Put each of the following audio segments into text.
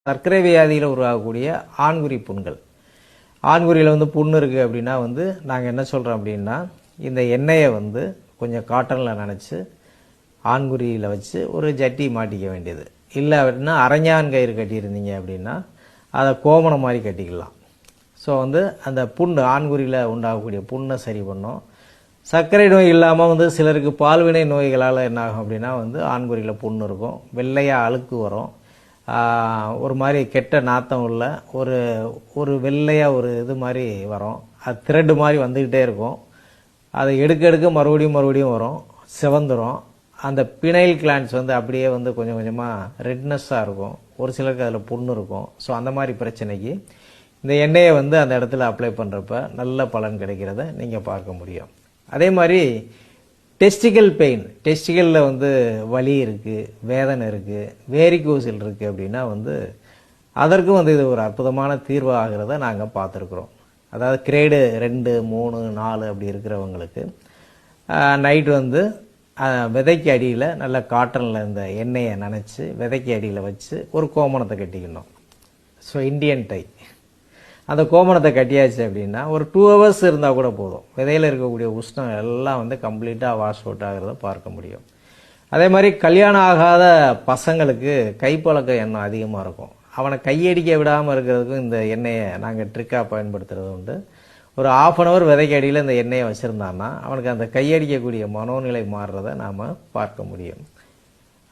சர்க்கரை வியாதியில் உருவாகக்கூடிய ஆண்குறி புண்கள். ஆண்குறியில் புண்ணு இருக்குது அப்படின்னா நாங்கள் என்ன சொல்கிறோம் அப்படின்னா, இந்த எண்ணெயை கொஞ்சம் காட்டனில் நனைச்சி ஆண்குறியில் வச்சு ஒரு ஜட்டி மாட்டிக்க வேண்டியது. இல்லை அப்படின்னா அரைஞான் கயிறு கட்டியிருந்தீங்க அப்படின்னா அதை கோமணம் மாதிரி கட்டிக்கலாம். ஸோ அந்த புண்ணு ஆண்குறியில் உண்டாகக்கூடிய புண்ணை சரி பண்ணும். சர்க்கரை நோய் இல்லாமல் சிலருக்கு பால்வினை நோய்களால் என்ன ஆகும் அப்படின்னா ஆண்குறியில் புண்ணு இருக்கும், வெள்ளையாக அழுக்கு வரும், ஒரு மாதிரி கெட்ட நாத்தம் உள்ள ஒரு வெள்ளையாக ஒரு இது மாதிரி வரும். அது த்ரெட்டு மாதிரி வந்துக்கிட்டே இருக்கும். அதை எடுக்க மறுபடியும் வரும், சிவந்துடும். அந்த பினைல் கிளாண்ட்ஸ் அப்படியே கொஞ்சம் கொஞ்சமாக ரெட்னஸ்ஸாக இருக்கும். ஒரு சிலருக்கு அதில் புண்ணு இருக்கும். ஸோ அந்த மாதிரி பிரச்சனைக்கு இந்த எண்ணெயை அந்த இடத்துல அப்ளை பண்ணுறப்ப நல்ல பலன் கிடைக்கிறத நீங்கள் பார்க்க முடியும். அதே மாதிரி டெஸ்டிக்கல் பெயின், டெஸ்டிக்கலில் வலி இருக்குது, வேதனை இருக்குது, வேரிகோசில் இருக்குது அப்படின்னா அதற்கும் இது ஒரு அற்புதமான தீர்வு ஆகிறத நாங்கள் பார்த்துருக்குறோம். அதாவது கிரேடு 2, 3, 4 அப்படி இருக்கிறவங்களுக்கு நைட்டு விதைக்கு அடியில் நல்ல காட்டனில் இந்த எண்ணெயை நனைச்சி விதைக்கு அடியில் வச்சு ஒரு கோமணத்தை கட்டிக்கணும். ஸோ இண்டியன் டை, அந்த கோமணத்தை கட்டியாச்சு அப்படின்னா ஒரு 2 ஹவர்ஸ் இருந்தால் கூட போதும். விதையில் இருக்கக்கூடிய உஷ்ணம் எல்லாம் கம்ப்ளீட்டாக வாஷ் அவுட் ஆகிறத பார்க்க முடியும். அதே மாதிரி கல்யாணம் ஆகாத பசங்களுக்கு கைப்பழக்க எண்ணம் அதிகமாக இருக்கும். அவனை கையடிக்க விடாமல் இருக்கிறதுக்கும் இந்த எண்ணெயை நாங்கள் ட்ரிக்காக பயன்படுத்துறது உண்டு. ஒரு 1/2 hour விதைக்கு அடியில் இந்த எண்ணெயை வச்சுருந்தான்னா அவனுக்கு அந்த கையடிக்கக்கூடிய மனோநிலை மாறுறதை நாம் பார்க்க முடியும்.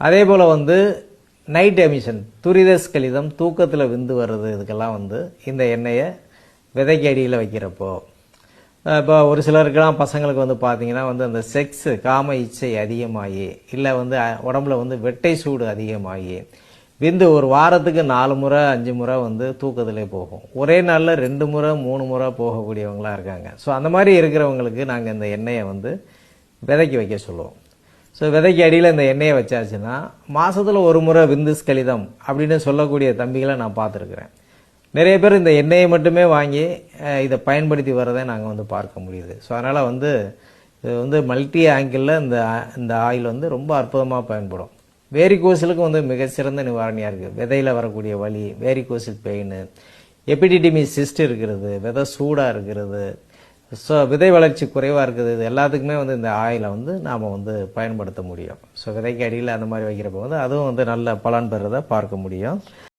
அதே போல் நைட் எமிஷன், துரித ஸ்கலிதம், தூக்கத்தில் விந்து வர்றது, இதுக்கெல்லாம் இந்த எண்ணெயை விதைக்கு அடியில் வைக்கிறப்போ, இப்போ ஒரு சிலருக்கெல்லாம் பசங்களுக்கு பார்த்தீங்கன்னா அந்த செக்ஸு காம இச்சை அதிகமாகி, இல்லை உடம்புல வெட்டை சூடு அதிகமாகி விந்து ஒரு வாரத்துக்கு 4 முறை 5 முறை தூக்கத்திலே போகும். ஒரே நாளில் 2 முறை 3 முறை போகக்கூடியவங்களாம் இருக்காங்க. ஸோ அந்த மாதிரி இருக்கிறவங்களுக்கு நாங்கள் இந்த எண்ணெயை விதைக்கு வைக்க சொல்லுவோம். ஸோ விதைக்கு அடியில் இந்த எண்ணெயை வச்சாச்சுன்னா மாதத்தில் 1 முறை விந்து ஸ்கலிதம் அப்படின்னு சொல்லக்கூடிய தம்பிகளை நான் பார்த்துருக்குறேன். நிறைய பேர் இந்த எண்ணெயை மட்டுமே வாங்கி இதை பயன்படுத்தி வரதை நாங்கள் பார்க்க முடியுது. ஸோ அதனால் இது மல்டி ஆங்கிளில் இந்த ஆயில் ரொம்ப அற்புதமாக பயன்படும். வேரிகோசிலுக்கு மிகச்சிறந்த நிவாரணியாக இருக்குது. விதையில் வரக்கூடிய வலி, வேரிகோசில் பெயின், எபிடிடிமிஸ் சிஸ்ட் இருக்கிறது, விதை சூடாக இருக்கிறது, ஸோ விதை வளர்ச்சி குறைவாக இருக்குது, இது எல்லாத்துக்குமே இந்த ஆயிலை நாம் பயன்படுத்த முடியும். ஸோ விதைக்கு அடியில் அந்த மாதிரி வைக்கிறப்போ அதுவும் நல்ல பலன் பெறுறதை பார்க்க முடியும்.